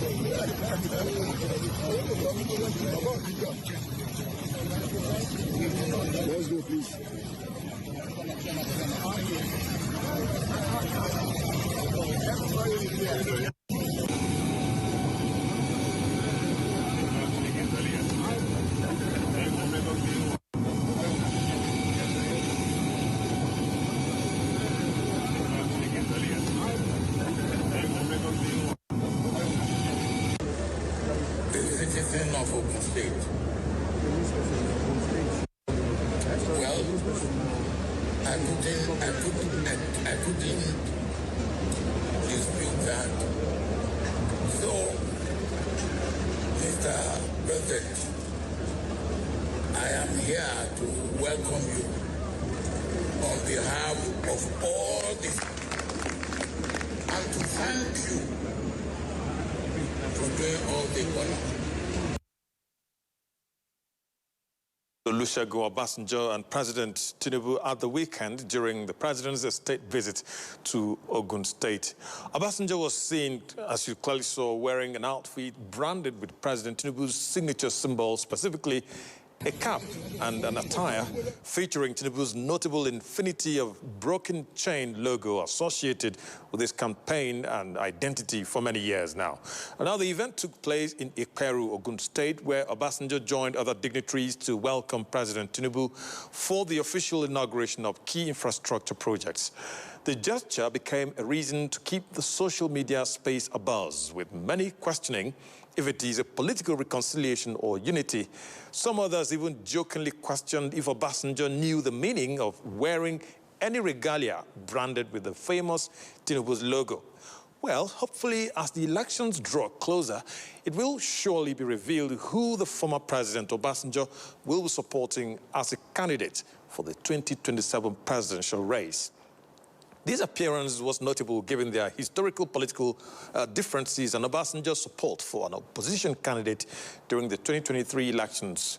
Let's go, please. The citizen of Ogun State. Well, I couldn't dispute that. So, Mr. President, I am here to welcome you on behalf of all this and to thank you for doing all the work. Olusegun Obasanjo and President Tinubu at the weekend during the president's state visit to Ogun State. Obasanjo was seen, as you clearly saw, wearing an outfit branded with President Tinubu's signature symbol, specifically a cap and an attire featuring Tinubu's notable infinity of broken chain logo associated with his campaign and identity for many years now. And now the event took place in Iperu, Ogun State, where Obasanjo joined other dignitaries to welcome President Tinubu for the official inauguration of key infrastructure projects. The gesture became a reason to keep the social media space abuzz, with many questioning if it is a political reconciliation or unity. Some others even jokingly questioned if Obasanjo knew the meaning of wearing any regalia branded with the famous Tinubu's logo. Well, hopefully, as the elections draw closer, it will surely be revealed who the former President Obasanjo will be supporting as a candidate for the 2027 presidential race. This appearance was notable given their historical political differences and Obasanjo's support for an opposition candidate during the 2023 elections.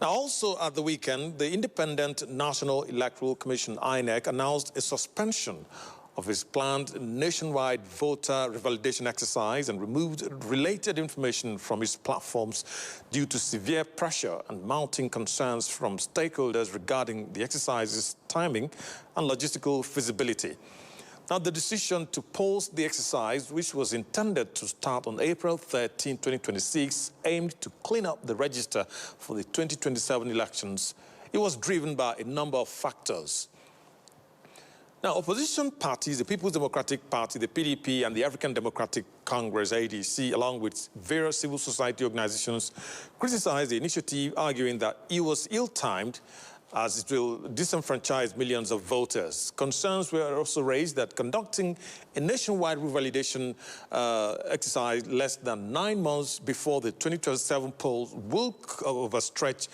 Now, also at the weekend, the Independent National Electoral Commission, INEC, announced a suspension of its planned nationwide voter revalidation exercise and removed related information from its platforms due to severe pressure and mounting concerns from stakeholders regarding the exercise's timing and logistical feasibility. Now, the decision to pause the exercise, which was intended to start on April 13, 2026, aimed to clean up the register for the 2027 elections. It was driven by a number of factors. Now, opposition parties, the People's Democratic Party, the PDP, and the African Democratic Congress, ADC, along with various civil society organizations, criticized the initiative, arguing that it was ill-timed as it will disenfranchise millions of voters. Concerns were also raised that conducting a nationwide revalidation exercise less than 9 months before the 2027 polls will overstretch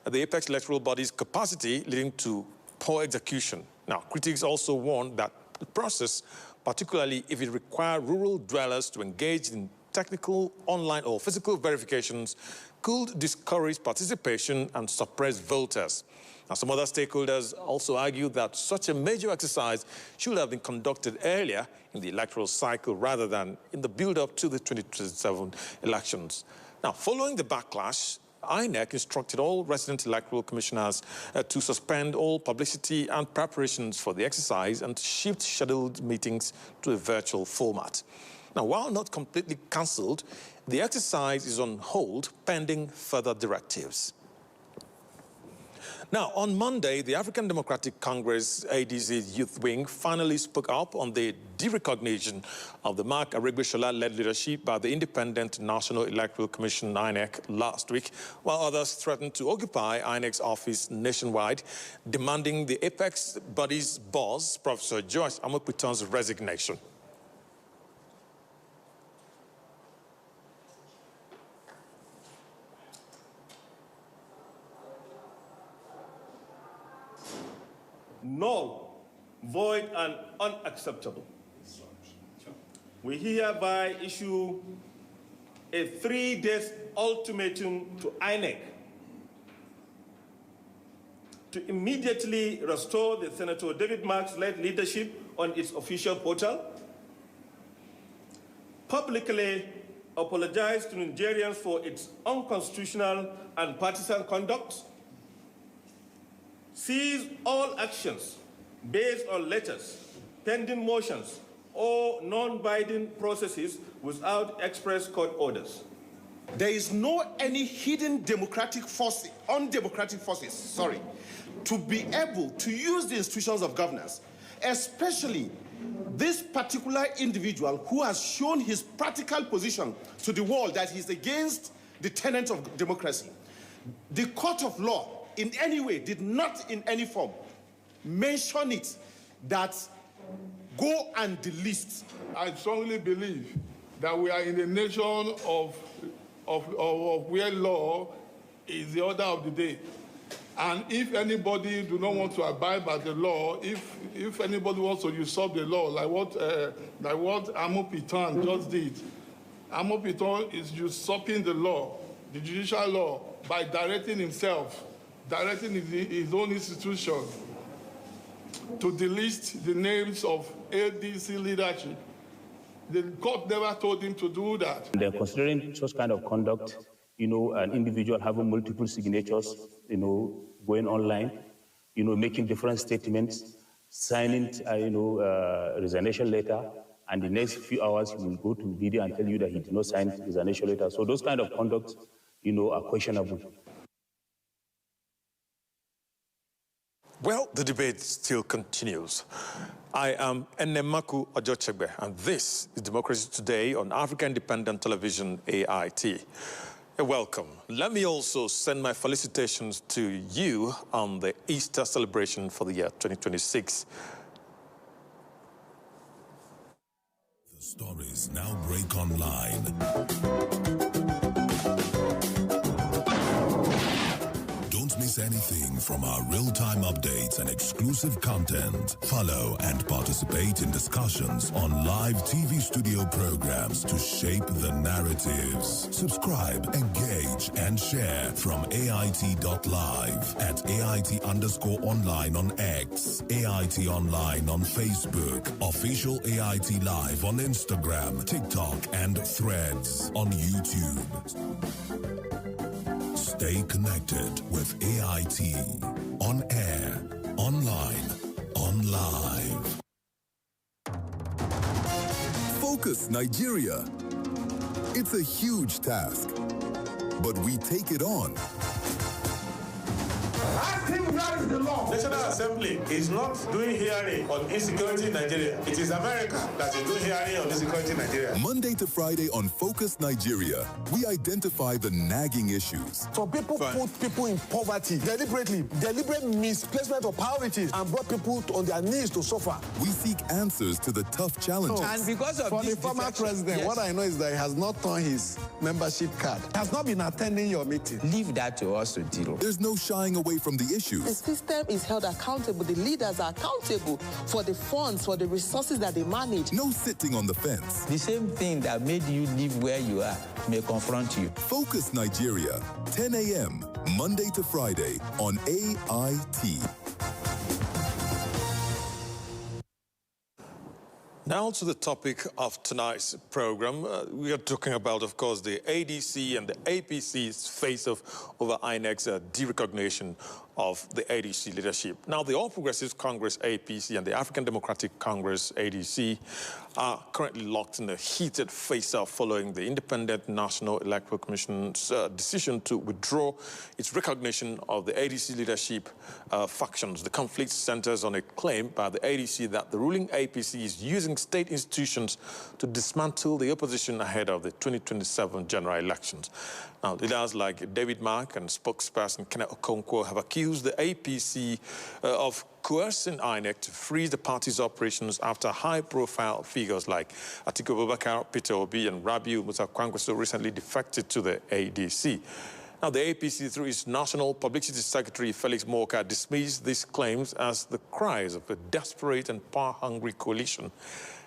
the apex electoral body's capacity, leading to poor execution. Now, critics also warned that the process, particularly if it required rural dwellers to engage in technical, online, or physical verifications, could discourage participation and suppress voters. Now, some other stakeholders also argued that such a major exercise should have been conducted earlier in the electoral cycle rather than in the build-up to the 2027 elections. Now, following the backlash, INEC instructed all resident electoral commissioners to suspend all publicity and preparations for the exercise and shift scheduled meetings to a virtual format. Now, while not completely cancelled, the exercise is on hold pending further directives. Now, on Monday, the African Democratic Congress ADC Youth Wing finally spoke up on the derecognition of the Mark Aregbesola-led leadership by the Independent National Electoral Commission, INEC, last week, while others threatened to occupy INEC's office nationwide, demanding the apex body's boss, Professor Joyce Amopitan's resignation. Null, void, and unacceptable. We hereby issue a 3-day ultimatum to INEC to immediately restore the Senator David Marks-led leadership on its official portal, publicly apologize to Nigerians for its unconstitutional and partisan conduct, cease all actions based on letters, pending motions, or non-binding processes without express court orders. There is no any hidden undemocratic forces, to be able to use the institutions of governance, especially this particular individual who has shown his practical position to the world that he's against the tenets of democracy. The court of law in any way did not in any form mention it that go and delist. I strongly believe that we are in a nation of where law is the order of the day. And if anybody do not want to abide by the law, if anybody wants to usurp the law, like what Amopitan just did, Amopitan is usurping the law, the judicial law, by directing himself, directing his own institution to delist the names of ADC leadership. The court never told him to do that. They're considering such kind of conduct, an individual having multiple signatures, going online, making different statements, signing, resignation letter, and the next few hours he will go to video and tell you that he did not sign resignation letter. So those kind of conduct, are questionable. Well, the debate still continues. I am Enemaku Ojochegbe, and this is Democracy Today on African Independent Television, AIT. Welcome. Let me also send my felicitations to you on the Easter celebration for the year 2026. The stories now break online. Don't miss anything from our real-time updates and exclusive content. Follow and participate in discussions on live TV studio programs to shape the narratives. Subscribe, engage, and share from AIT.live at AIT_online on X, AIT Online on Facebook, Official AIT Live on Instagram, TikTok, and Threads on YouTube. Stay connected with AIT. On air, online, on live. Focus Nigeria. It's a huge task, but we take it on. The National Assembly is not doing hearing on insecurity in Nigeria. It is America that is doing hearing on insecurity in Nigeria. Monday to Friday on Focus Nigeria, we identify the nagging issues. So people put people in poverty deliberate misplacement of priorities and brought people on their knees to suffer. We seek answers to the tough challenges. And because of For the former president, what I know is that he has not turned his membership card. Has not been attending your meeting. Leave that to us to deal. There's no shying away from the issues. The system is held accountable. The leaders are accountable for the funds, for the resources that they manage. No sitting on the fence. The same thing that made you live where you are may confront you. Focus Nigeria, 10 a.m., Monday to Friday on AIT. Now to the topic of tonight's program. We are talking about, of course, the ADC and the APC's face-off over INEC's derecognition of the ADC leadership. Now, the All Progressives Congress, APC, and the African Democratic Congress, ADC, are currently locked in a heated face-off following the Independent National Electoral Commission's decision to withdraw its recognition of the ADC leadership factions. The conflict centers on a claim by the ADC that the ruling APC is using state institutions to dismantle the opposition ahead of the 2027 general elections. Now, leaders like David Mark and spokesperson Kenneth Okonkwo have accused the APC of coercing INEC to freeze the party's operations after high-profile figures like Atiku Abubakar, Peter Obi, and Rabiu Musa Kwankwaso recently defected to the ADC. Now, the APC, through its National Publicity Secretary, Felix Moka, dismissed these claims as the cries of a desperate and power-hungry coalition.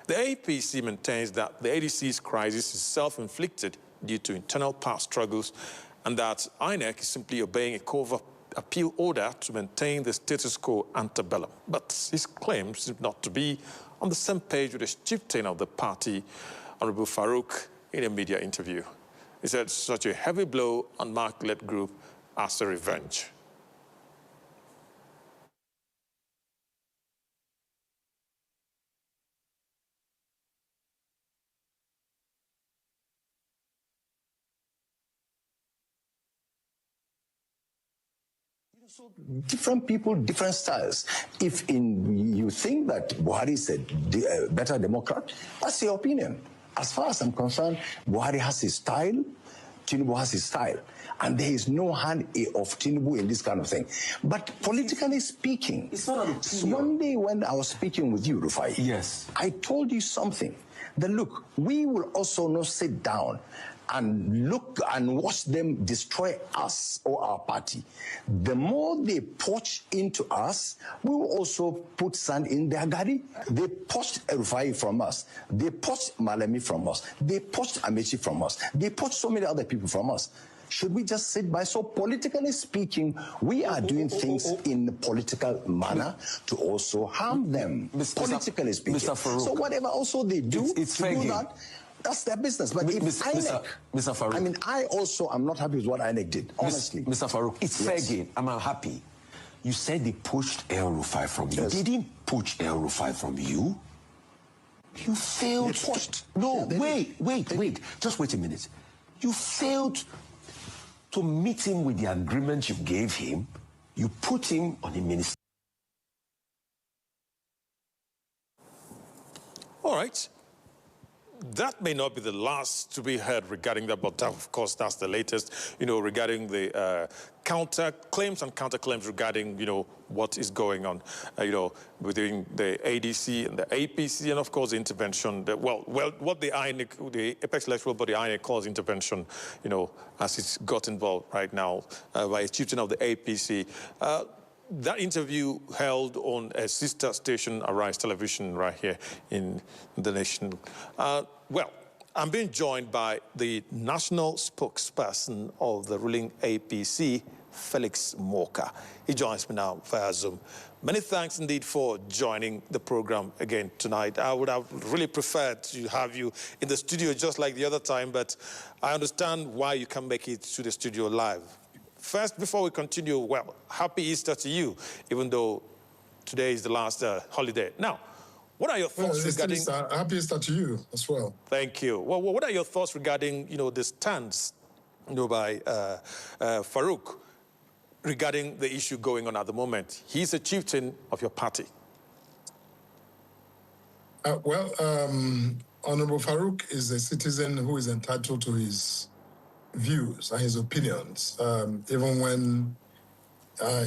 The APC maintains that the ADC's crisis is self-inflicted due to internal power struggles and that INEC is simply obeying a court of appeal order to maintain the status quo antebellum. But his claims seem not to be on the same page with the chieftain of the party, Honorable Farouk in a media interview. He said such a heavy blow on Mark-led group as a revenge. So different people, different styles. If you think that Buhari is a better Democrat, that's your opinion. As far as I'm concerned, Buhari has his style, Tinubu has his style. And there is no hand of Tinubu in this kind of thing. But politically speaking, it's not an opinion. One day when I was speaking with you, Rufai, yes, I told you something. That look, we will also not sit down and look and watch them destroy us or our party. The more they poach into us, we will also put sand in their gari. They poached Rufai from us. They poached Malemi from us. They poached Amechi from us. They poached so many other people from us. Should we just sit by? So politically speaking, we are doing things in a political manner to also harm them, politically speaking. So whatever also they do, it's to do that, that's their business. But if INEC, Mr. Farouk, I mean, I also am not happy with what INEC did, honestly. Mr. Farouk, it's fair game. I'm unhappy. You said they pushed El Rufai from you. Yes. They didn't push El Rufai from you. You failed. They pushed. No, wait. Just wait a minute. You failed to meet him with the agreement you gave him. You put him on a minister. All right. That may not be the last to be heard regarding that, but of course that's the latest, regarding the counter-claims and counter-claims regarding, what is going on, within the ADC and the APC, and of course the intervention, what the INEC, the Apex Electoral Body INEC calls intervention, as it's got involved right now by a chieftain of the APC. That interview held on a sister station, Arise Television, right here in the nation. I'm being joined by the national spokesperson of the ruling APC, Felix Moka. He joins me now via Zoom. Many thanks indeed for joining the program again tonight. I would have really preferred to have you in the studio just like the other time, but I understand why you can't make it to the studio live. First, before we continue, happy Easter to you, even though today is the last holiday. Now, what are your thoughts regarding... Happy Easter to you as well. Thank you. Well, what are your thoughts regarding, the stance, by Farouk regarding the issue going on at the moment? He's a chieftain of your party. Honorable Farouk is a citizen who is entitled to his views and his opinions, even when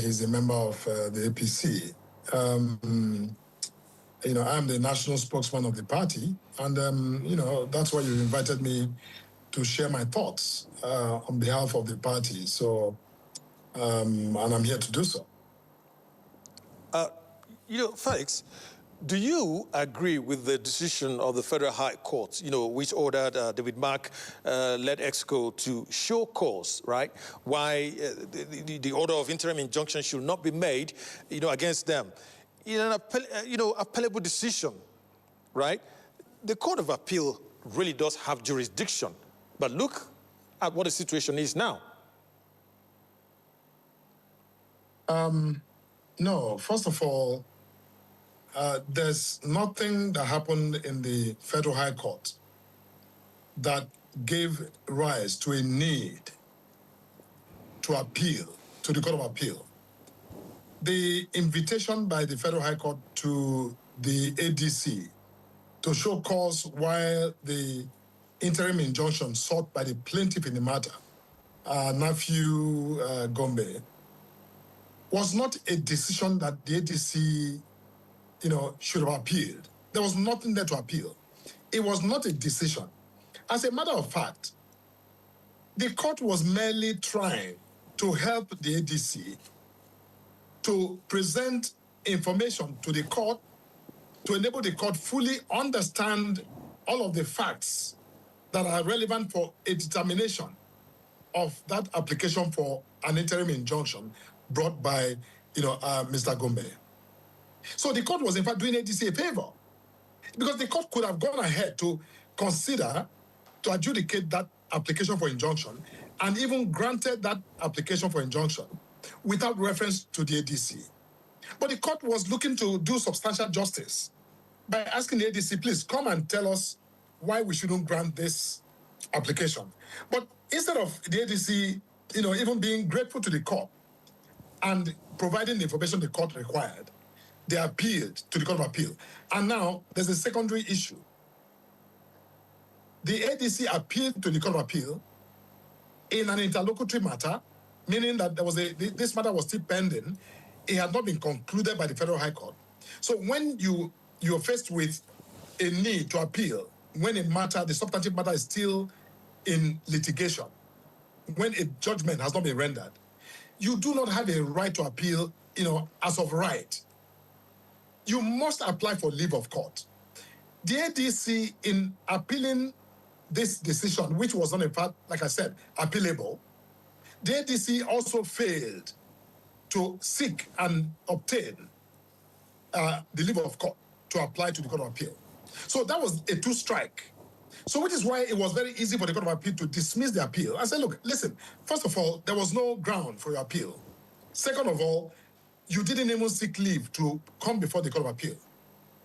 he's a member of the APC. I'm the national spokesman of the party, and, that's why you invited me to share my thoughts on behalf of the party. So, and I'm here to do so. Felix, do you agree with the decision of the Federal High Court, which ordered David Mark led EXCO to show cause, right? Why the order of interim injunction should not be made, against them. In an appellable decision, right? The Court of Appeal really does have jurisdiction. But look at what the situation is now. No, first of all, there's nothing that happened in the Federal High Court that gave rise to a need to appeal to the Court of Appeal. The invitation by the Federal High Court to the ADC to show cause while the interim injunction sought by the plaintiff in the matter, nephew Gombe, was not a decision that the ADC should have appealed. There was nothing there to appeal. It was not a decision. As a matter of fact, the court was merely trying to help the ADC to present information to the court to enable the court fully understand all of the facts that are relevant for a determination of that application for an interim injunction brought by, Mr. Gombe. So the court was in fact doing ADC a favor, because the court could have gone ahead to consider to adjudicate that application for injunction and even granted that application for injunction without reference to the ADC. But the court was looking to do substantial justice by asking the ADC, please come and tell us why we shouldn't grant this application. But instead of the ADC, even being grateful to the court and providing the information the court required, they appealed to the Court of Appeal. And now there's a secondary issue. The ADC appealed to the Court of Appeal in an interlocutory matter, meaning that this matter was still pending. It had not been concluded by the Federal High Court. So when you're faced with a need to appeal, when the substantive matter is still in litigation, when a judgment has not been rendered, you do not have a right to appeal, as of right. You must apply for leave of court. The ADC, in appealing this decision, which was not, in fact, like I said, appealable, the ADC also failed to seek and obtain the leave of court to apply to the Court of Appeal. So that was a two-strike. So which is why it was very easy for the Court of Appeal to dismiss the appeal and say, look, listen, first of all, there was no ground for your appeal. Second of all, you didn't even seek leave to come before the Court of Appeal.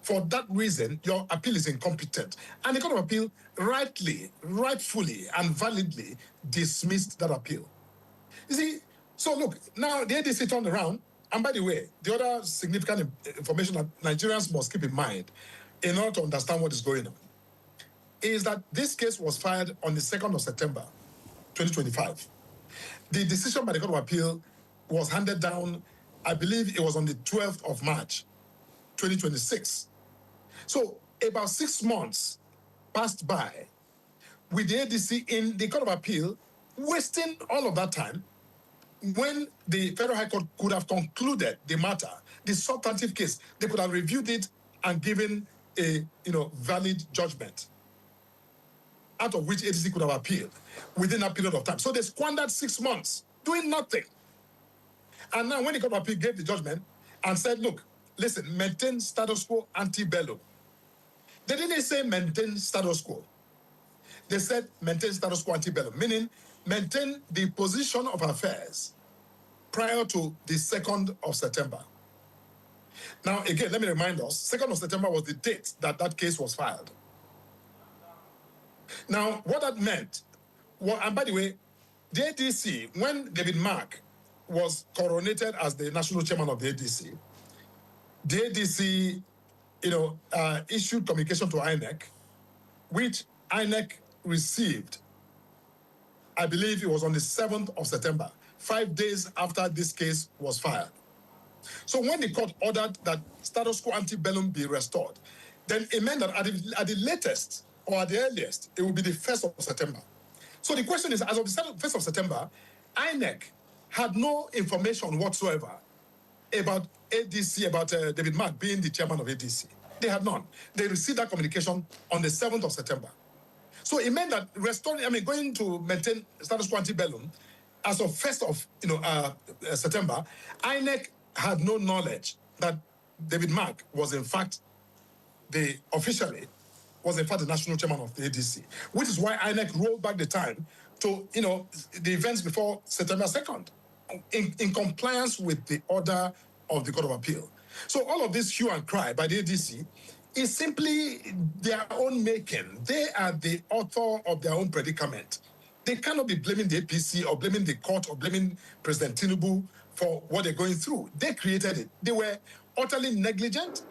For that reason, your appeal is incompetent. And the Court of Appeal rightfully and validly dismissed that appeal. You see, so look, now the ADC turned around, and by the way, the other significant information that Nigerians must keep in mind in order to understand what is going on is that this case was filed on the 2nd of September, 2025. The decision by the Court of Appeal was handed down, I believe it was on the 12th of March, 2026. So about 6 months passed by with the ADC in the Court of Appeal, wasting all of that time when the Federal High Court could have concluded the matter, the substantive case. They could have reviewed it and given a valid judgment, out of which ADC could have appealed within that period of time. So they squandered 6 months doing nothing. And now when the Court of Appeal gave the judgment and said, look, listen, maintain status quo ante bellum. They didn't say maintain status quo. They said maintain status quo ante bellum, meaning maintain the position of affairs prior to the 2nd of September. Now, again, let me remind us, 2nd of September was the date that that case was filed. Now, what that meant, and by the way, the ADC, when David Mark was coronated as the national chairman of the ADC, issued communication to INEC, which INEC received, I believe it was on the 7th of September, 5 days after this case was filed. So when the court ordered that status quo ante bellum be restored, then it meant that at the latest or at the earliest, it would be the 1st of September. So the question is, as of the 1st of September, INEC had no information whatsoever about ADC, about David Mark being the chairman of ADC. They had none. They received that communication on the 7th of September. So it meant that going to maintain status quo ante bellum as of 1st of September, INEC had no knowledge that David Mark was in fact the national chairman of the ADC, which is why INEC rolled back the time to the events before September 2nd, in compliance with the order of the Court of Appeal. So all of this hue and cry by the ADC is simply their own making. They are the author of their own predicament. They cannot be blaming the APC or blaming the court or blaming President Tinubu for what they're going through. They created it. They were utterly negligent.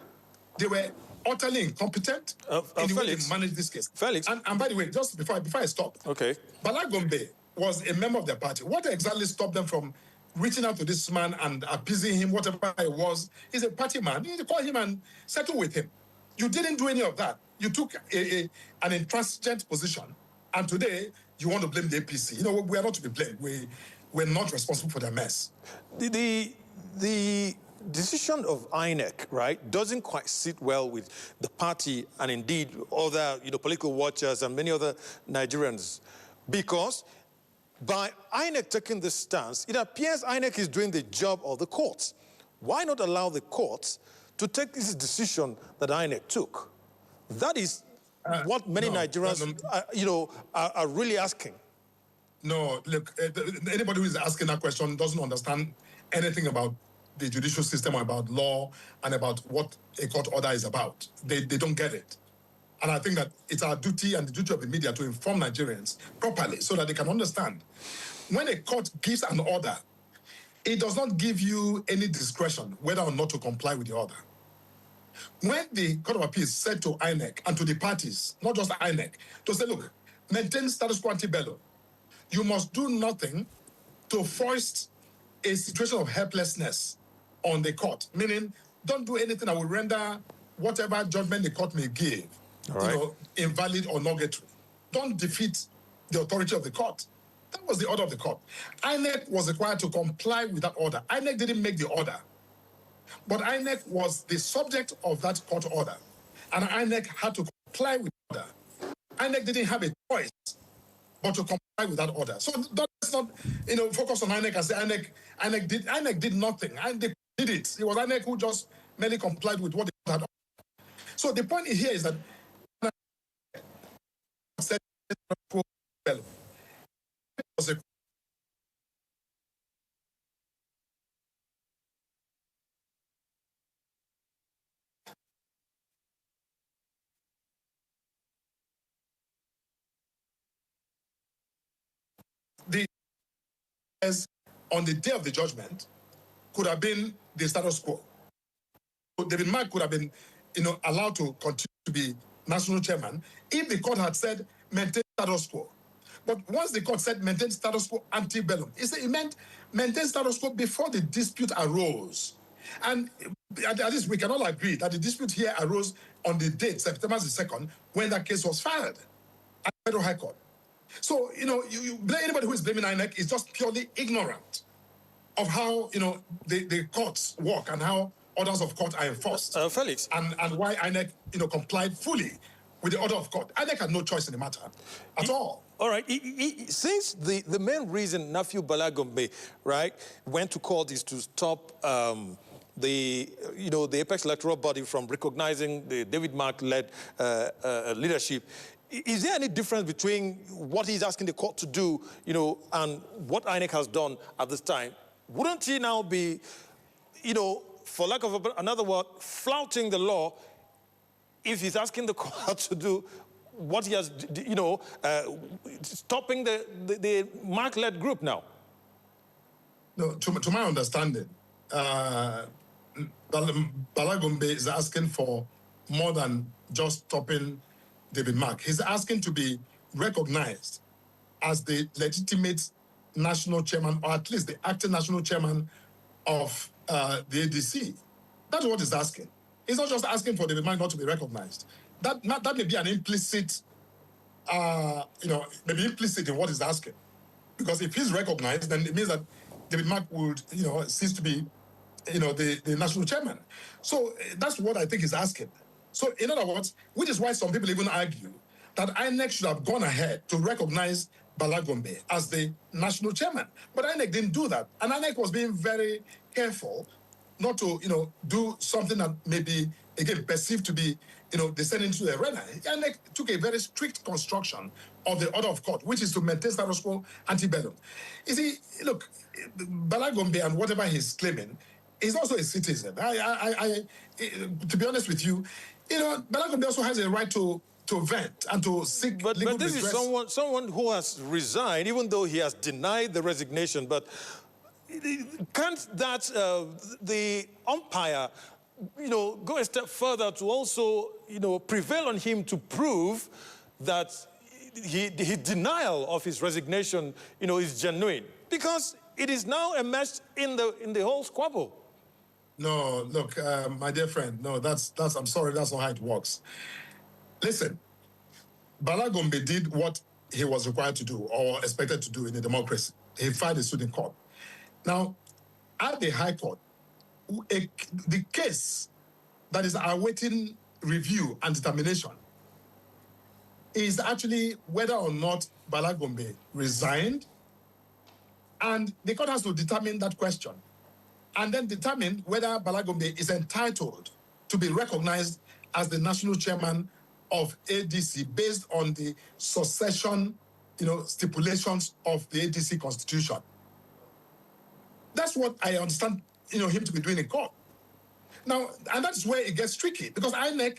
They were utterly incompetent in the way they managed this case. Felix. And by the way, just before I stop, okay, Bala Gombe was a member of their party. What exactly stopped them from reaching out to this man and appeasing him, whatever it was? He's a party man. You need to call him and settle with him. You didn't do any of that. You took an intransigent position, and today you want to blame the APC. We are not to be blamed. We're not responsible for their mess. The decision of INEC, right, doesn't quite sit well with the party and indeed other, political watchers and many other Nigerians, because by INEC taking this stance, it appears INEC is doing the job of the courts. Why not allow the courts to take this decision that INEC took? That is what many Nigerians, are really asking. No, look, anybody who is asking that question doesn't understand anything about the judicial system, about law, and about what a court order is about. They don't get it. And I think that it's our duty and the duty of the media to inform Nigerians properly so that they can understand. When a court gives an order, it does not give you any discretion whether or not to comply with the order. When the Court of Appeals said to INEC and to the parties, not just INEC, to say, look, maintain status quo ante bello, you must do nothing to foist a situation of helplessness on the court, meaning don't do anything that will render whatever judgment the court may give, invalid or nugatory. Don't defeat the authority of the court. That was the order of the court. INEC was required to comply with that order. INEC didn't make the order, but INEC was the subject of that court order, and INEC had to comply with the order. INEC didn't have a choice but to comply with that order. So let's not, focus on INEC and say INEC did nothing. INEC did it. It was INEC who just merely complied with what they had. So the point here is that on the day of the judgment could have been the status quo. David Mark could have been, allowed to continue to be national chairman if the court had said maintain status quo. But once the court said maintain status quo ante bellum, it meant maintain status quo before the dispute arose. And at least we can all agree that the dispute here arose on the date, September the 2nd, when that case was filed at the Federal High Court. So, anybody who is blaming INEC is just purely ignorant of how, the courts work and how orders of court are enforced. Felix. And why INEC, complied fully with the order of court. INEC had no choice in the matter at all. All right. Since the main reason Nafiu Bala Gombe, went to court is to stop the apex electoral body from recognizing the David Mark-led leadership, is there any difference between what he's asking the court to do, and what INEC has done at this time? Wouldn't he now be, for lack of another word, flouting the law if he's asking the court to do what he has, stopping the Mark-led group now? No, to my understanding, Bala Gombe is asking for more than just stopping David Mark. He's asking to be recognized as the legitimate national chairman, or at least the acting national chairman of the ADC. That's what he's asking. He's not just asking for David Mark not to be recognized. That may be an implicit, maybe implicit in what he's asking. Because if he's recognized, then it means that David Mark would, cease to be, the national chairman. So that's what I think he's asking. So in other words, which is why some people even argue that INEC should have gone ahead to recognize Bala Gombe as the national chairman. But INEC didn't do that. And INEC was being very careful not to, do something that may be, again, perceived to be, descending to the arena. INEC took a very strict construction of the order of court, which is to maintain status quo ante bellum. You see, look, Bala Gombe and whatever he's claiming is also a citizen. To be honest with you, Bala Gombe also has a right to vent and to seek legal redress. But this is someone who has resigned, even though he has denied the resignation. But can't that the umpire, go a step further to also, prevail on him to prove that his denial of his resignation, is genuine? Because it is now emerged in the whole squabble. No, look, my dear friend, no, I'm sorry, that's not how it works. Listen, Bala Gombe did what he was required to do or expected to do in a democracy. He filed a suit in court. Now, at the High Court, the case that is awaiting review and determination is actually whether or not Bala Gombe resigned, and the court has to determine that question and then determine whether Bala Gombe is entitled to be recognized as the national chairman of ADC based on the succession, stipulations of the ADC constitution. That's what I understand, him to be doing in court. Now, and that's where it gets tricky, because INEC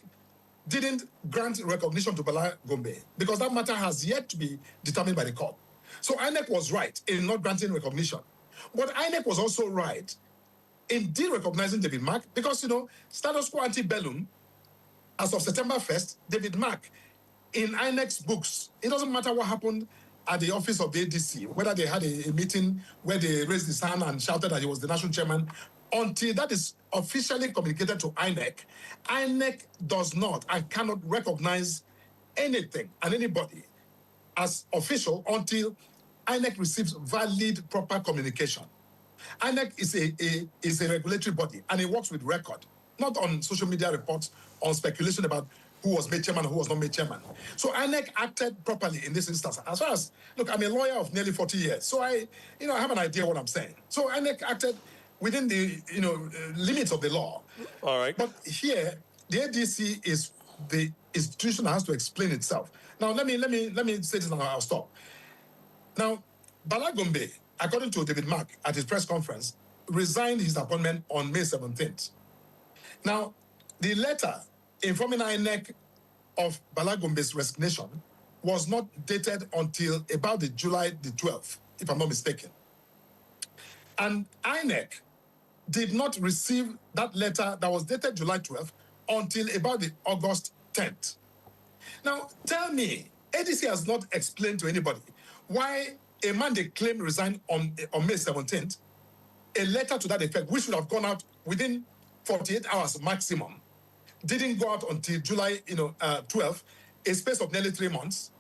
didn't grant recognition to Bala Gombe, because that matter has yet to be determined by the court. So INEC was right in not granting recognition. But INEC was also right in de-recognizing David Mark, because, status quo ante bellum, as of September 1st, David Mark, in INEC's books, it doesn't matter what happened at the office of the ADC, whether they had a meeting where they raised his hand and shouted that he was the national chairman, until that is officially communicated to INEC, INEC does not and cannot recognize anything and anybody as official until INEC receives valid, proper communication. INEC is a regulatory body, and it works with record, not on social media reports, on speculation about who was made chairman and who was not made chairman. So INEC acted properly in this instance. As far as, look, I'm a lawyer of nearly 40 years, so I have an idea what I'm saying. So INEC acted within the, limits of the law. All right. But here, the ADC is the institution that has to explain itself. Now, let me say this and I'll stop. Now, Bala Gombe, according to David Mark at his press conference, resigned his appointment on May 17th. Now, the letter informing INEC of Bala Gombe's resignation was not dated until about the July the 12th, if I'm not mistaken. And INEC did not receive that letter that was dated July 12th until about the August 10th. Now, tell me, ADC has not explained to anybody why a man they claim resigned on May 17th, a letter to that effect, which should have gone out within 48 hours maximum, didn't go out until July 12th, a space of nearly 3 months.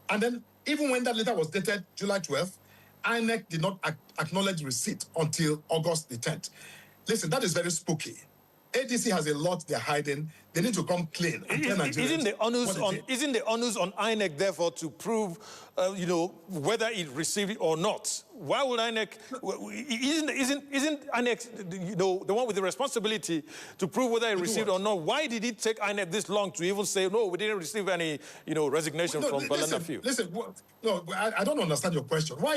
And then even when that letter was dated July 12th, INEC did not acknowledge receipt until August the 10th. Listen, that is very spooky. ADC has a lot they're hiding. They need to come clean. Isn't the onus on INEC, therefore, to prove, whether it received it or not? Why would INEC? Isn't INEC, the one with the responsibility to prove whether it received or not? Why did it take INEC this long to even say no? We didn't receive any, resignation from Balana Field. Listen, no, I don't understand your question. Why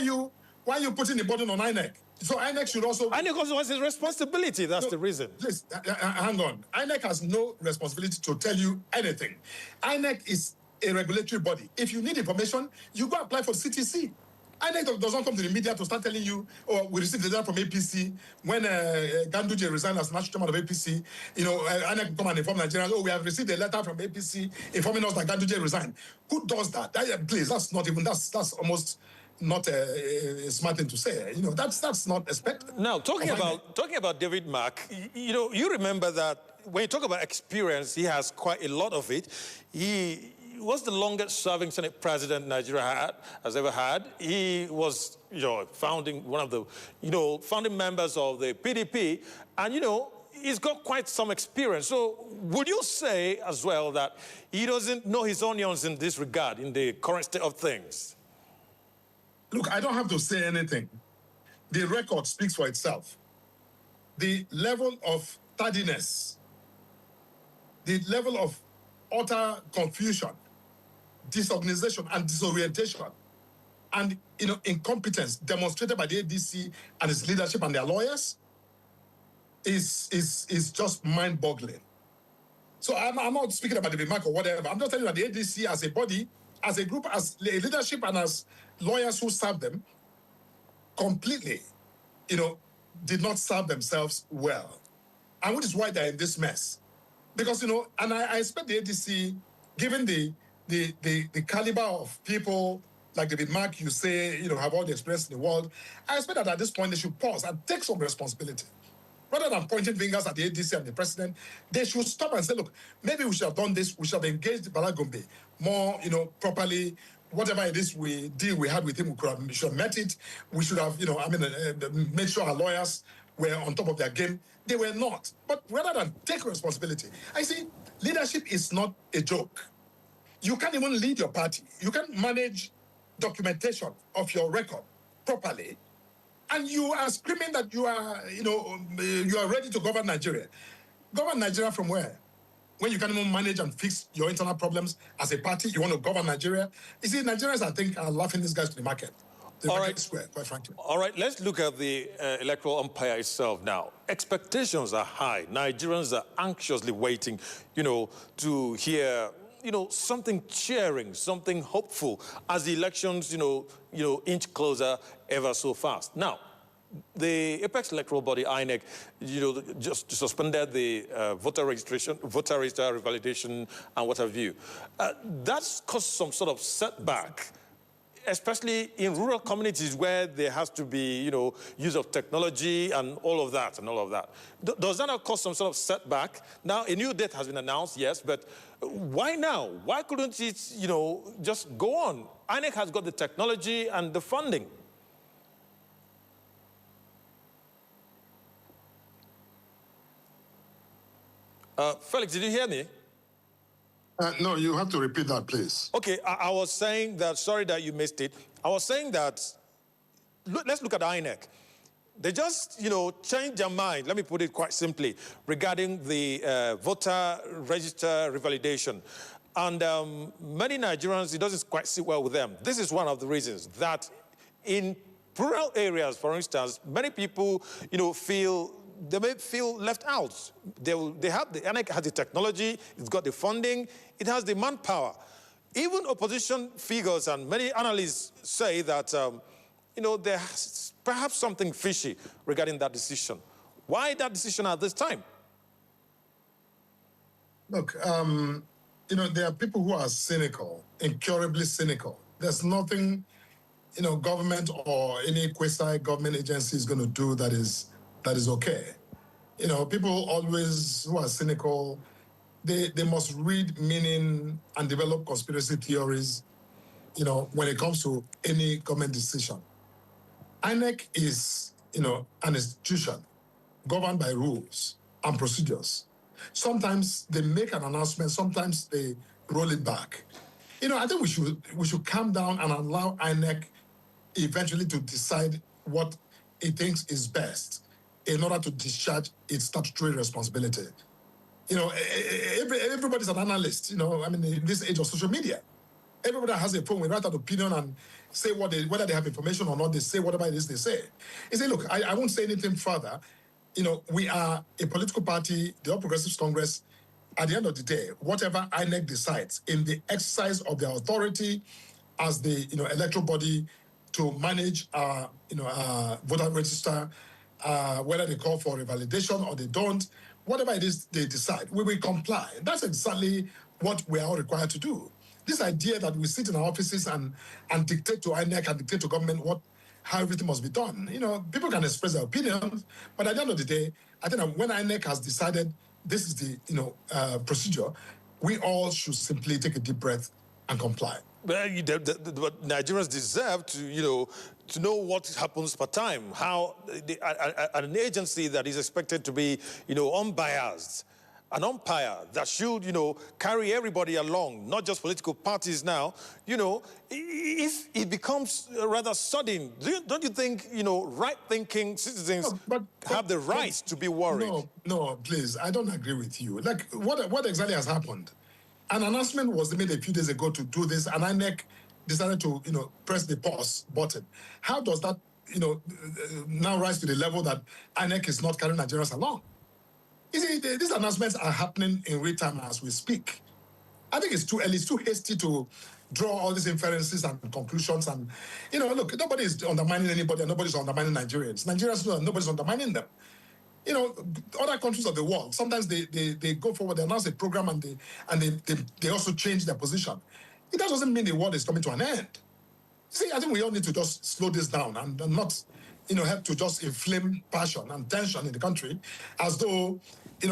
are you putting the burden on INEC? So INEC should also... INEC also has a responsibility, that's the reason. Listen, hang on. INEC has no responsibility to tell you anything. INEC is a regulatory body. If you need information, you go apply for CTC. INEC does not come to the media to start telling you, oh, we received the data from APC. When Ganduje resigned as national chairman of APC, INEC will come and inform Nigerians, oh, we have received a letter from APC informing us that Ganduje resigned. Who does that? Please, that's almost... not a smart thing to say. That's not expected. Now, talking about David Mark, you remember that when you talk about experience, he has quite a lot of it. He was the longest-serving Senate president Nigeria has ever had. He was, founding members of the PDP, and he's got quite some experience. So, would you say as well that he doesn't know his onions in this regard, in the current state of things? Look, I don't have to say anything. The record speaks for itself. The level of tardiness, the level of utter confusion, disorganization and disorientation, and incompetence demonstrated by the ADC and its leadership and their lawyers is just mind-boggling. So I'm not speaking about the remark or whatever. I'm just telling you that the ADC as a body, as a group, as leadership and as lawyers who serve them completely, did not serve themselves well. And which is why they're in this mess. Because, and I expect the ADC, given the caliber of people like David Mark, you say, have all the experience in the world, I expect that at this point they should pause and take some responsibility. Rather than pointing fingers at the ADC and the president, they should stop and say, look, maybe we should have done this, we should have engaged Bala Gombe more, properly. Whatever it is we had with him, we should have met it. We should have, made sure our lawyers were on top of their game. They were not. But rather than take responsibility, I see leadership is not a joke. You can't even lead your party. You can't manage documentation of your record properly. And you are screaming that you are ready to govern Nigeria. Govern Nigeria from where? when you can't even manage and fix your internal problems as a party, you want to govern Nigeria. You see, Nigerians, I think, are laughing these guys to the market. All right. Square, quite frankly. All right, let's look at the electoral umpire itself now. Expectations are high. Nigerians are anxiously waiting, to hear, something cheering, something hopeful as the elections, inch closer ever so fast. Now, the apex electoral body, INEC, just suspended the voter registration, voter register revalidation, and what have you. That's caused some sort of setback, especially in rural communities where there has to be, use of technology and all of that. Does that not cause some sort of setback? Now, a new date has been announced, yes, but why now? Why couldn't it, just go on? INEC has got the technology and the funding. Felix, did you hear me? No, you have to repeat that, please. Okay, I was saying that, sorry that you missed it. I was saying that, let's look at INEC. They just, changed their mind, let me put it quite simply, regarding the voter register revalidation. And many Nigerians, it doesn't quite sit well with them. This is one of the reasons that in rural areas, for instance, many people, they may feel left out. The INEC has the technology, it's got the funding, it has the manpower. Even opposition figures and many analysts say that, there's perhaps something fishy regarding that decision. Why that decision at this time? Look, there are people who are cynical, incurably cynical. There's nothing, government or any quasi-government agency is going to do that is okay. People always who are cynical, they must read meaning and develop conspiracy theories, when it comes to any government decision. INEC is, an institution governed by rules and procedures. Sometimes they make an announcement, sometimes they roll it back. I think we should calm down and allow INEC eventually to decide what it thinks is best in order to discharge its statutory responsibility. Everybody's an analyst, in this age of social media. Everybody has a phone, we write an opinion and say whether they have information or not, they say whatever it is they say. You say, look, I won't say anything further. We are a political party, the All Progressives Congress. At the end of the day, whatever INEC decides in the exercise of their authority as the, electoral body to manage our, voter register, whether they call for revalidation or they don't, whatever it is they decide, we will comply. That's exactly what we are all required to do. This idea that we sit in our offices and dictate to INEC and dictate to government how everything must be done. People can express their opinions, but at the end of the day, I think that when INEC has decided this is the procedure, we all should simply take a deep breath and comply. But Nigerians deserve to know what happens per time, how an agency that is expected to be, unbiased, an umpire that should, carry everybody along, not just political parties now, if it becomes rather sudden, don't you think, right-thinking citizens have the right to be worried? No, please, I don't agree with you. Like, what exactly has happened? An announcement was made a few days ago to do this, and INEC decided to, press the pause button. How does that, now rise to the level that INEC is not carrying Nigerians along? You see, these announcements are happening in real time as we speak. I think it's too early, it's too hasty to draw all these inferences and conclusions. And, look, nobody is undermining anybody and nobody's undermining Nigerians. Nigerians know that nobody's undermining them. Other countries of the world, sometimes they go forward, they announce a program and they also change their position. It doesn't mean the world is coming to an end. See, I think we all need to just slow this down and not, have to just inflame passion and tension in the country as though,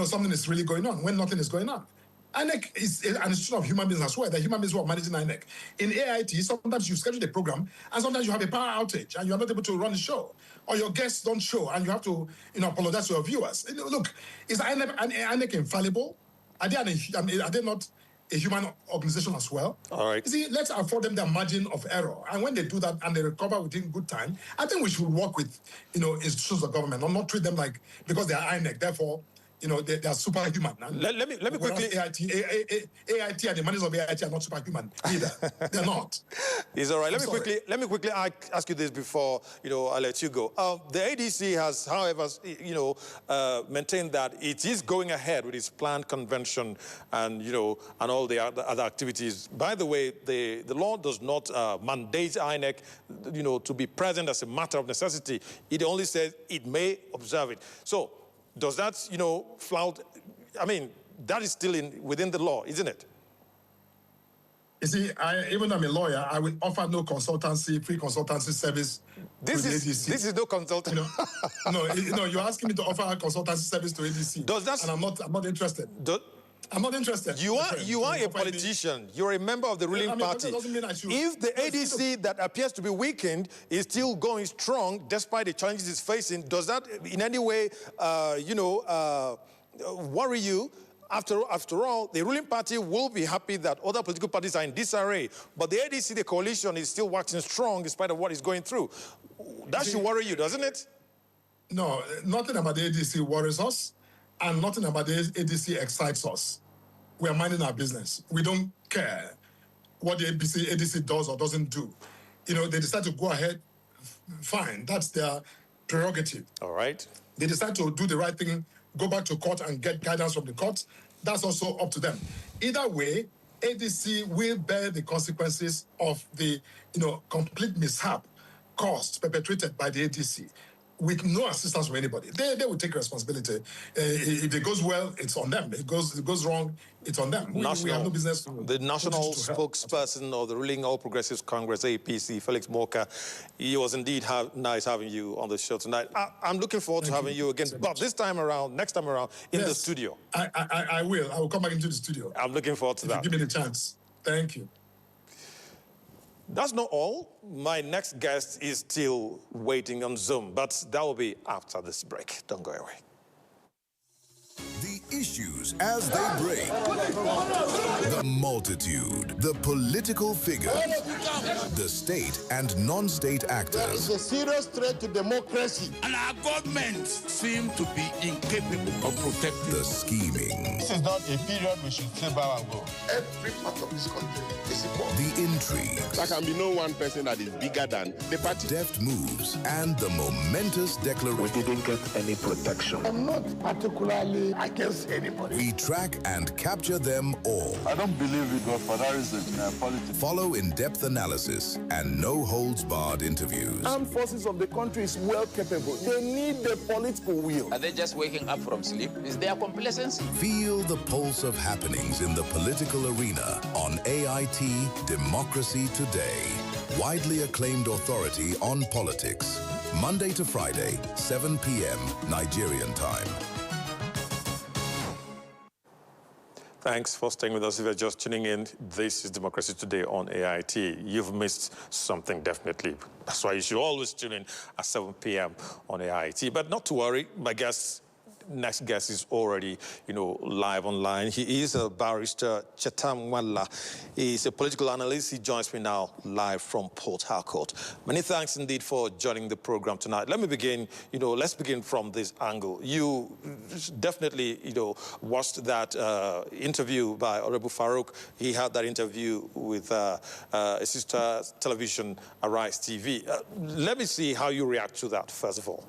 something is really going on when nothing is going on. INEC is an institution of human beings as well. The human beings who are managing INEC. In AIT, sometimes you schedule the program and sometimes you have a power outage and you're not able to run the show. Or your guests don't show and you have to, apologize to your viewers. Look, is INEC infallible? Are they not a human organization as well? All right. You see, let's afford them the margin of error. And when they do that and they recover within good time, I think we should work with, institutions of government and not treat them like, because they are INEC, therefore, they are superhuman. Let me quickly. AIT and the managers of AIT are not superhuman either. They're not. It's all right. Let me quickly ask you this before I let you go. The ADC has, however, maintained that it is going ahead with its planned convention and and all the other activities. By the way, the law does not mandate INEC to be present as a matter of necessity. It only says it may observe it. So does that flout? I mean, that is still within the law, isn't it? You see, even though I'm a lawyer, I will offer no consultancy, free consultancy service to the ADC. This is no consultant. No, you're asking me to offer a consultancy service to ADC. Does that? And I'm not interested. I'm not interested. You are a politician. You're a member of the ruling party. That doesn't mean I should. If the ADC that appears to be weakened is still going strong despite the challenges it's facing, does that in any way, worry you? After all, the ruling party will be happy that other political parties are in disarray, but the ADC, the coalition, is still waxing strong in spite of what it's going through. That should worry you, doesn't it? No, nothing about the ADC worries us, and nothing about the ADC excites us. We are minding our business. We don't care what the ADC does or doesn't do. They decide to go ahead, fine. That's their prerogative. All right. They decide to do the right thing, go back to court and get guidance from the court. That's also up to them. Either way, ADC will bear the consequences of the complete mishap perpetrated by the ADC with no assistance from anybody. They will take responsibility. If it goes well, it's on them. If it goes wrong, it's on them. We have no business to The national spokesperson of the ruling All Progressives Congress, APC, Felix Morka, it was indeed nice having you on the show tonight. I'm looking forward to having you again, but next time around, in the studio. I will. I will come back into the studio. I'm looking forward to that. Give me the chance. Thank you. That's not all. My next guest is still waiting on Zoom, but that will be after this break. Don't go away. The issues as they break. The multitude, the political figures, the state and non-state actors. It's a serious threat to democracy. And our government seem to be incapable of protecting. The scheming. This is not a period we should say bow and go. Every part of this country is equal. The intrigues. There can be no one person that is bigger than the party. Deft moves and the momentous declaration. We didn't get any protection. I'm not particularly against anybody. We track and capture them all. I don't believe it was for that reason in politics. Follow in-depth analysis and no-holds-barred interviews. Armed forces of the country is well capable. They need the political will. Are they just waking up from sleep? Is there complacency? Feel the pulse of happenings in the political arena on AIT Democracy Today. Widely acclaimed authority on politics. Monday to Friday, 7 p.m. Nigerian time. Thanks for staying with us. If you're just tuning in, this is Democracy Today on AIT. You've missed something, definitely. That's why you should always tune in at 7 p.m. on AIT. But not to worry, my next guest is already, live online. He is a barrister, Chetam Walla. He's a political analyst. He joins me now live from Port Harcourt. Many thanks indeed for joining the program tonight. Let me begin, let's begin from this angle. You definitely, watched that interview by Honorable Farouk. He had that interview with a sister television, Arise TV. Let me see how you react to that, first of all.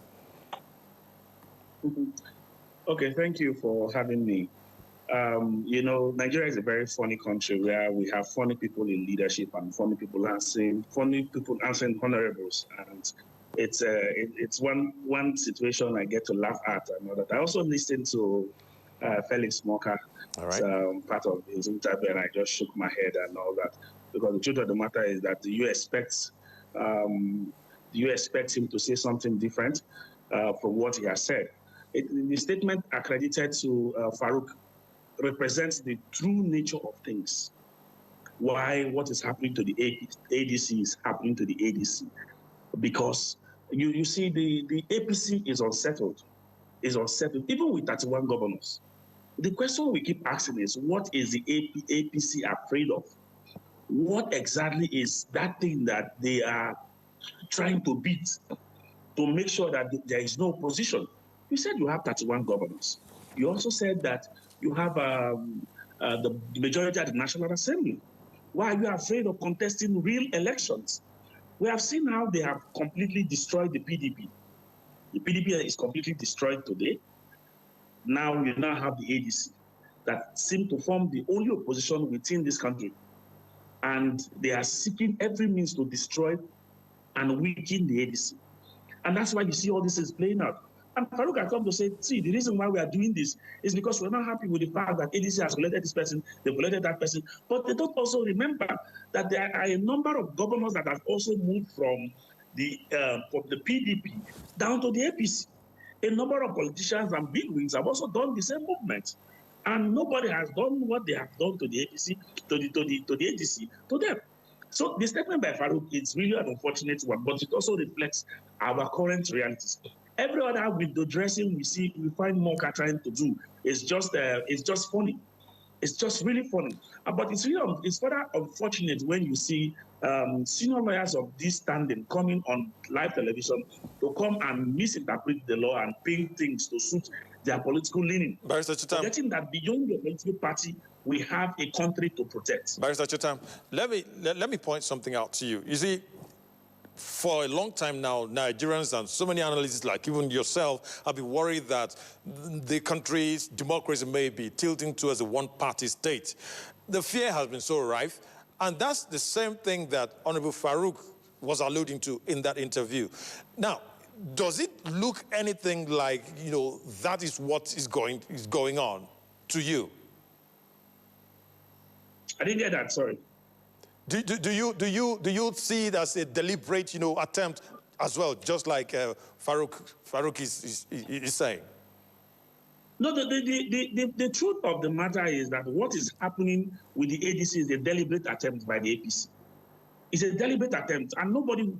Okay, thank you for having me. Nigeria is a very funny country where we have funny people in leadership and funny people answering honorables, and it's one situation I get to laugh at another. I also listened to Felix Morka, part of his interview, and I just shook my head and all that, because the truth of the matter is that you expect him to say something different from what he has said. The statement accredited to Farouk represents the true nature of things. Why what is happening to the ADC is happening to the ADC. Because you see the APC is unsettled, even with 31 governors. The question we keep asking is, what is the APC afraid of? What exactly is that thing that they are trying to beat to make sure that there is no opposition? You said you have 31 governors. You also said that you have the majority at the National Assembly. Why are you afraid of contesting real elections? We have seen how they have completely destroyed the PDP. The PDP is completely destroyed today. Now you now have the ADC that seem to form the only opposition within this country. And they are seeking every means to destroy and weaken the ADC. And that's why you see all this is playing out. And Farouk has come to say, see, the reason why we are doing this is because we're not happy with the fact that ADC has elected this person, they've elected that person. But they don't also remember that there are a number of governors that have also moved from the PDP down to the APC. A number of politicians and bigwigs have also done the same movement. And nobody has done what they have done to the APC, to the ADC, to them. So the statement by Farouk is really an unfortunate one, but it also reflects our current realities. Every other window dressing we find Moka trying to do is just funny. It's just really funny. But it's further unfortunate when you see senior lawyers of this standing coming on live television to come and misinterpret the law and paint things to suit their political leaning. Barrister Chitam, forgetting that beyond your political party, we have a country to protect. Barrister Chitam, let me point something out to you. You see, for a long time now, Nigerians and so many analysts like even yourself have been worried that the country's democracy may be tilting towards a one-party state. The fear has been so rife, and that's the same thing that Honorable Farouk was alluding to in that interview. Now, does it look anything like, that is what is going on to you? I didn't get that, sorry. Do you see it as a deliberate, attempt as well, just like Farouk is saying? No, the truth of the matter is that what is happening with the ADC is a deliberate attempt by the APC. It's a deliberate attempt, and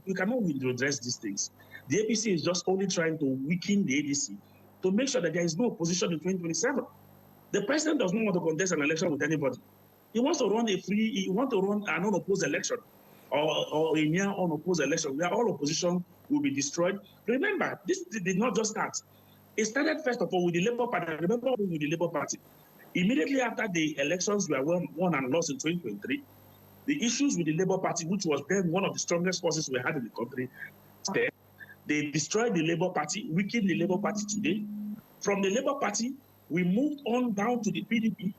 we cannot address these things. The APC is just only trying to weaken the ADC to make sure that there is no opposition in 2027. The president does not want to contest an election with anybody. He wants to run an unopposed election or a near unopposed election where all opposition will be destroyed. Remember, this did not just start. It started first of all with the Labour Party. Remember with the Labour Party. Immediately after the elections were won and lost in 2023, the issues with the Labour Party, which was then one of the strongest forces we had in the country, they destroyed the Labour Party, weakened the Labour Party today. From the Labour Party, we moved on down to the PDP.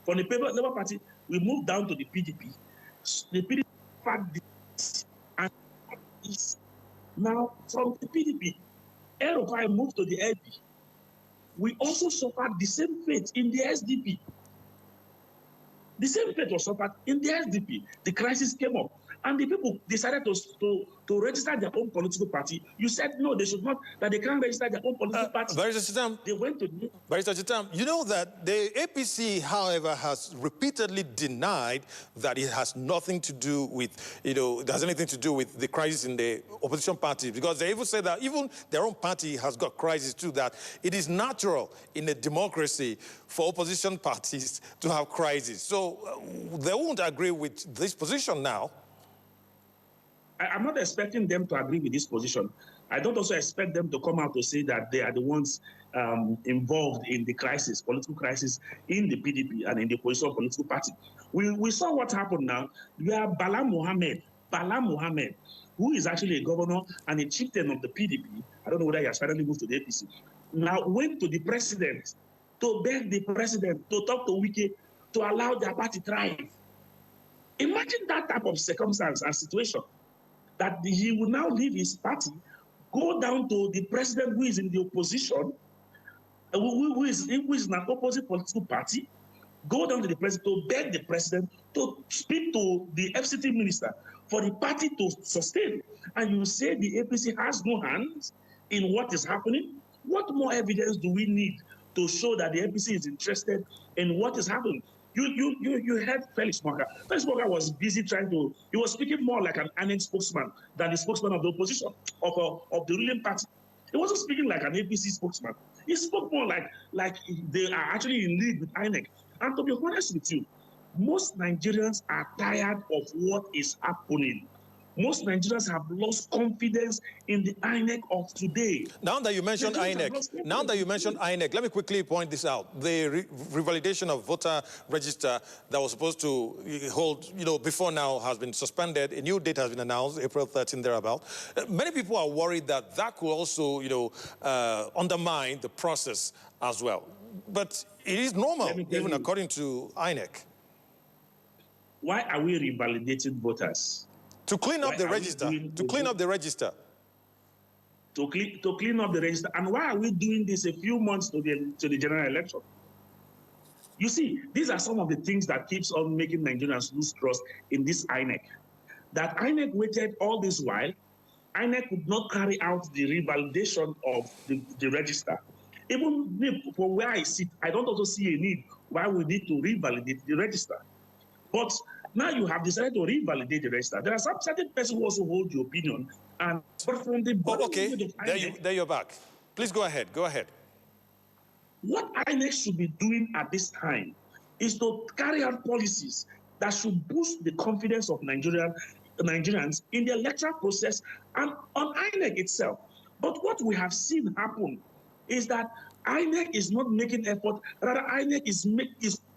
From the Labour Party, we moved down to the PDP. The PDP suffered this, and now from the PDP, El-Rufai moved to the LP. We also suffered the same fate in the SDP. The same fate was suffered in the SDP. The crisis came up, and the people decided to register their own political party. You said no, they should not, that they can't register their own political party. Barrister Chitam, they went to Barrister Chitam, you know that the APC, however, has repeatedly denied that it has nothing to do with, there's anything to do with the crisis in the opposition party, because they even say that even their own party has got crisis too, that it is natural in a democracy for opposition parties to have crisis. So they won't agree with this position now. I'm not expecting them to agree with this position. I don't also expect them to come out to say that they are the ones involved in the crisis, political crisis in the PDP and in the opposition political party. We saw what happened now. We have Bala Mohammed, who is actually a governor and a chieftain of the PDP. I don't know whether he has finally moved to the APC. Now went to the president to beg the president to talk to Wike to allow their party thrive. Imagine that type of circumstance and situation, that he will now leave his party, go down to the president who is in the opposition, who is in an opposite political party, go down to the president to beg the president to speak to the FCT minister for the party to sustain. And you say the APC has no hands in what is happening? What more evidence do we need to show that the APC is interested in what is happening? You heard Felix Moka. Felix Moka was busy he was speaking more like an INEC spokesman than the spokesman of the opposition, of the ruling party. He wasn't speaking like an APC spokesman. He spoke more like they are actually in league with INEC. And to be honest with you, most Nigerians are tired of what is happening. Most Nigerians have lost confidence in the INEC of today. Now that you mentioned INEC, let me quickly point this out. The revalidation of voter register that was supposed to hold, before now has been suspended. A new date has been announced, April 13, thereabout. Many people are worried that that could also, undermine the process as well. But it is normal, even according to INEC. Why are we revalidating voters? To clean up the register. To clean up the register. To clean up the register. And why are we doing this a few months to the general election? You see, these are some of the things that keeps on making Nigerians lose trust in this INEC. That INEC waited all this while. INEC could not carry out the revalidation of the register. Even from where I sit, I don't also see a need why we need to revalidate the register. But now you have decided to revalidate the register. There are some certain persons who also hold the opinion. And from the there you're back. Please go ahead. Go ahead. What INEC should be doing at this time is to carry out policies that should boost the confidence of Nigerians in the electoral process and on INEC itself. But what we have seen happen is that INEC is not making effort. Rather, INEC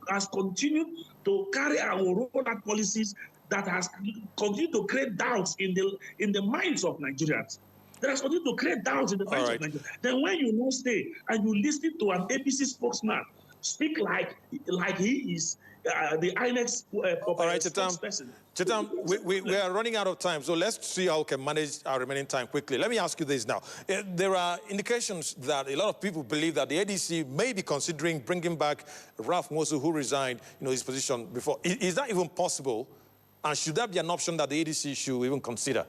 has continued to carry our rollout policies that has continued to create doubts in the minds of Nigerians. That has continued to create doubts in the minds of Nigerians. Then when you now stay and you listen to an APC spokesman speak like he is the INEC's spokesperson. Chitam, we are running out of time, so let's see how we can manage our remaining time quickly. Let me ask you this now. There are indications that a lot of people believe that the ADC may be considering bringing back Ralph Mosu, who resigned his position before. Is that even possible? And should that be an option that the ADC should even consider?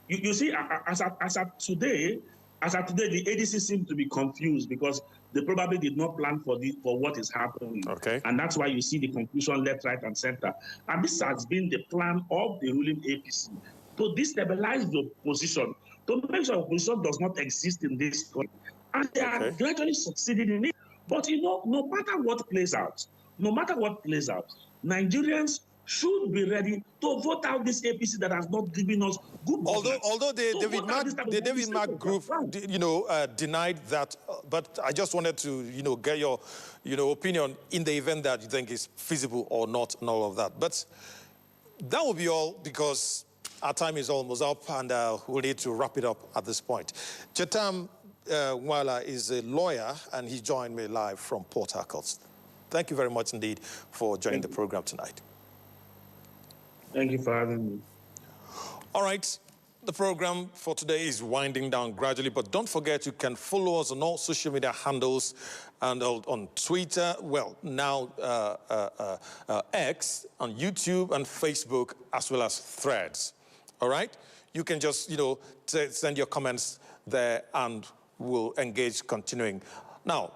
You see, as of today, the ADC seems to be confused because they probably did not plan for what is happening. Okay. And that's why you see the confusion left, right, and center. And this has been the plan of the ruling APC to destabilize the opposition, to make sure the opposition does not exist in this country. And they are gradually succeeding in it. But no matter what plays out, Nigerians should be ready to vote out this APC that has not given us good governance. Although the David Mark group, denied that, but I just wanted to, get your, opinion in the event that you think is feasible or not, and all of that. But that will be all because our time is almost up, and we'll need to wrap it up at this point. Chetam Nwala is a lawyer, and he joined me live from Port Harcourt. Thank you very much indeed for joining the program tonight. Thank you for having me. All right, the program for today is winding down gradually, but don't forget you can follow us on all social media handles and on Twitter, well, now X, on YouTube and Facebook, as well as Threads. All right? You can just, send your comments there and we'll engage continuing. Now,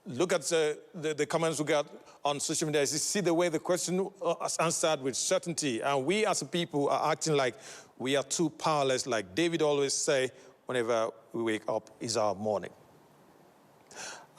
look at the comments we got on social media. You see the way the question is answered with certainty. And we as a people are acting like we are too powerless, like David always say, whenever we wake up is our morning.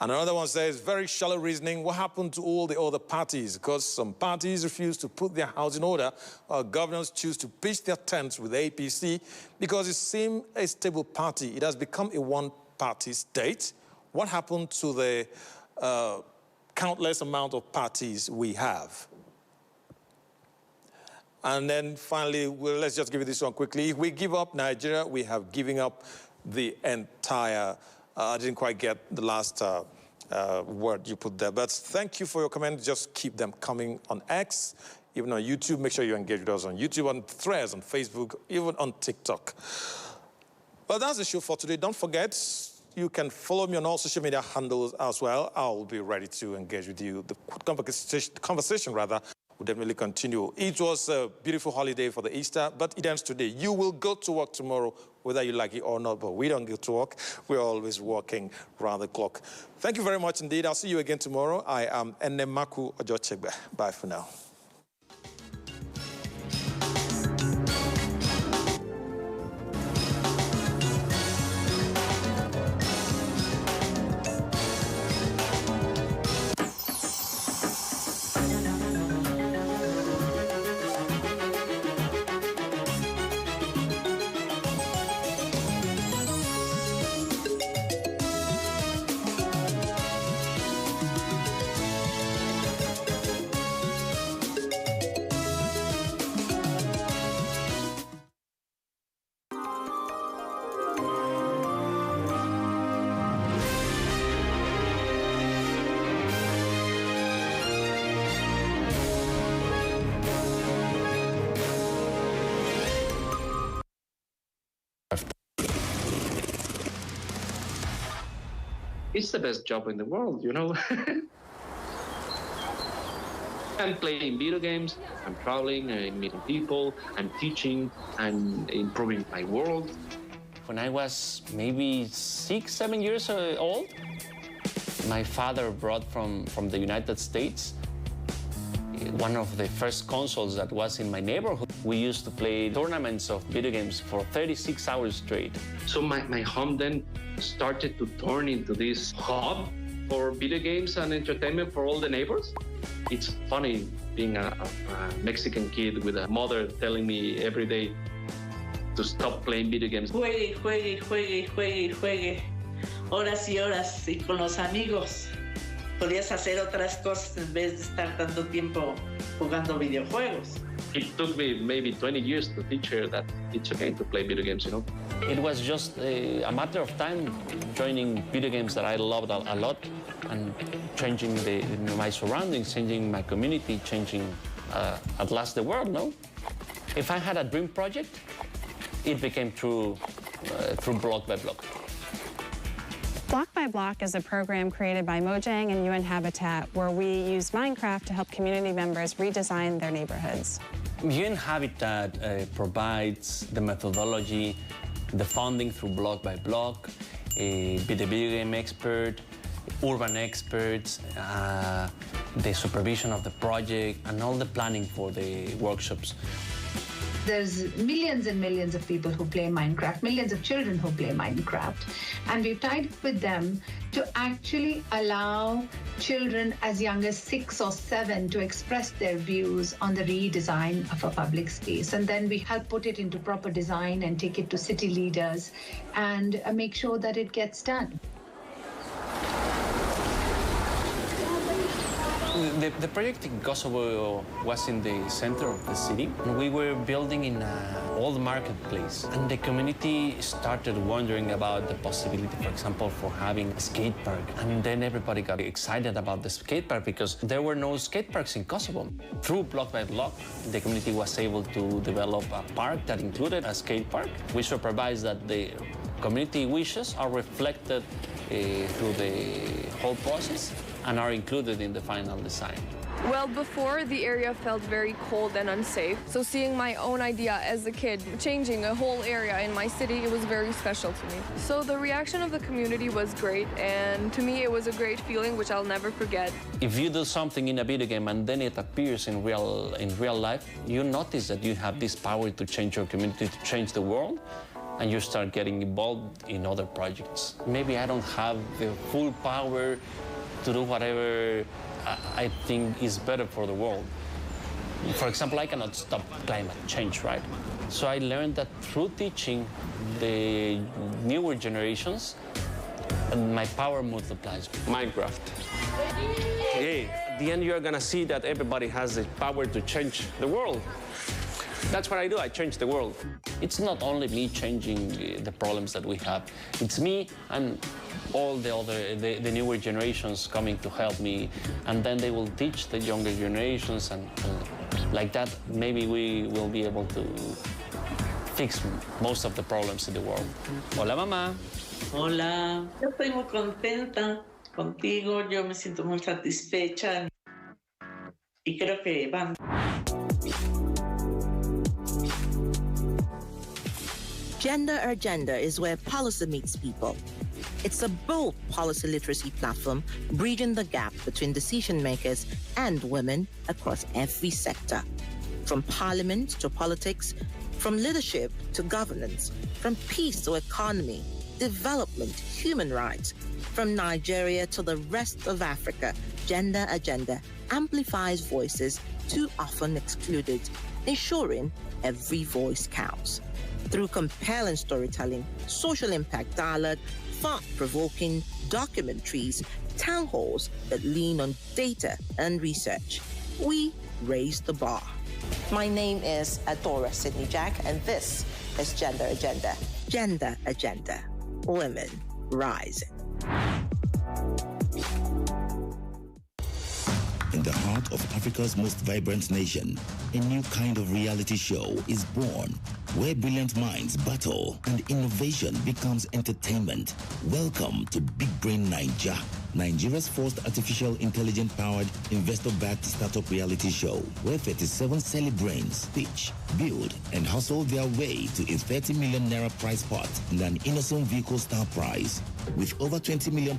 And another one says, very shallow reasoning. What happened to all the other parties? Because some parties refuse to put their house in order, or governors choose to pitch their tents with the APC because it seemed a stable party. It has become a one-party state. What happened to the countless amount of parties we have? And then finally, let's just give you this one quickly. If we give up Nigeria, we have given up the entire, I didn't quite get the last word you put there, but thank you for your comment. Just keep them coming on X, even on YouTube. Make sure you engage with us on YouTube, on Threads, on Facebook, even on TikTok. Well, that's the show for today. Don't forget, you can follow me on all social media handles as well. I'll be ready to engage with you. The conversation will definitely continue. It was a beautiful holiday for the Easter, but it ends today. You will go to work tomorrow, whether you like it or not, but we don't go to work. We're always working round the clock. Thank you very much indeed. I'll see you again tomorrow. I am Enemaku Ojochegbe. Bye for now. It's the best job in the world, you know. I'm playing video games, I'm traveling, I'm meeting people, I'm teaching, I'm improving my world. When I was maybe 6, 7 years old, my father brought from the United States one of the first consoles that was in my neighborhood. We used to play tournaments of video games for 36 hours straight. So my home then started to turn into this hub for video games and entertainment for all the neighbors. It's funny being a Mexican kid with a mother telling me every day to stop playing video games. Juegue, juegue, juegue, juegue, juegue. Horas y horas y con los amigos. Podías hacer otras cosas en vez de estar tanto tiempo jugando videojuegos. It took me maybe 20 years to teach her that it's okay to play video games, you know. It was just a matter of time joining video games that I loved a lot and changing my surroundings, changing my community, changing at last the world, no? If I had a dream project, it became through Block by Block. Block by Block is a program created by Mojang and UN Habitat where we use Minecraft to help community members redesign their neighborhoods. UN Habitat provides the methodology, the funding through Block by Block, the video game expert, urban experts, the supervision of the project, and all the planning for the workshops. There's millions and millions of people who play Minecraft, millions of children who play Minecraft, and we've tied up with them to actually allow children as young as 6 or 7 to express their views on the redesign of a public space. And then we help put it into proper design and take it to city leaders and make sure that it gets done. The project in Kosovo was in the center of the city. We were building in an old marketplace, and the community started wondering about the possibility, for example, for having a skate park. And then everybody got excited about the skate park because there were no skate parks in Kosovo. Through Block by Block, the community was able to develop a park that included a skate park. We supervise that the community wishes are reflected through the whole process and are included in the final design. Well, before, the area felt very cold and unsafe. So seeing my own idea as a kid, changing a whole area in my city, it was very special to me. So the reaction of the community was great, and to me it was a great feeling which I'll never forget. If you do something in a video game and then it appears in real life, you notice that you have this power to change your community, to change the world, and you start getting involved in other projects. Maybe I don't have the full power to do whatever I think is better for the world. For example, I cannot stop climate change, right? So I learned that through teaching the newer generations, my power multiplies. Minecraft. Hey, at the end you're gonna see that everybody has the power to change the world. That's what I do, I change the world. It's not only me changing the problems that we have, it's me and all the newer generations coming to help me, and then they will teach the younger generations, and like that, maybe we will be able to fix most of the problems in the world. Hola, mamá. Hola. Yo estoy muy contenta contigo, yo me siento muy satisfecha y creo que van. Gender Agenda is where policy meets people. It's a bold policy literacy platform bridging the gap between decision makers and women across every sector. From parliament to politics, from leadership to governance, from peace to economy, development, human rights, from Nigeria to the rest of Africa, Gender Agenda amplifies voices too often excluded, ensuring every voice counts. Through compelling storytelling, social impact dialogue, thought-provoking documentaries, town halls that lean on data and research, we raise the bar. My name is Adora Sidney Jack, and this is Gender Agenda. Gender Agenda. Women rising. In the heart of Africa's most vibrant nation, a new kind of reality show is born. where brilliant minds battle and innovation becomes entertainment. Welcome to Big Brain Naija, Nigeria's first artificial intelligence-powered investor-backed startup reality show, where 37 celebrates pitch, build, and hustle their way to a 30 million naira prize pot and an innocent vehicle star prize. With over 20 million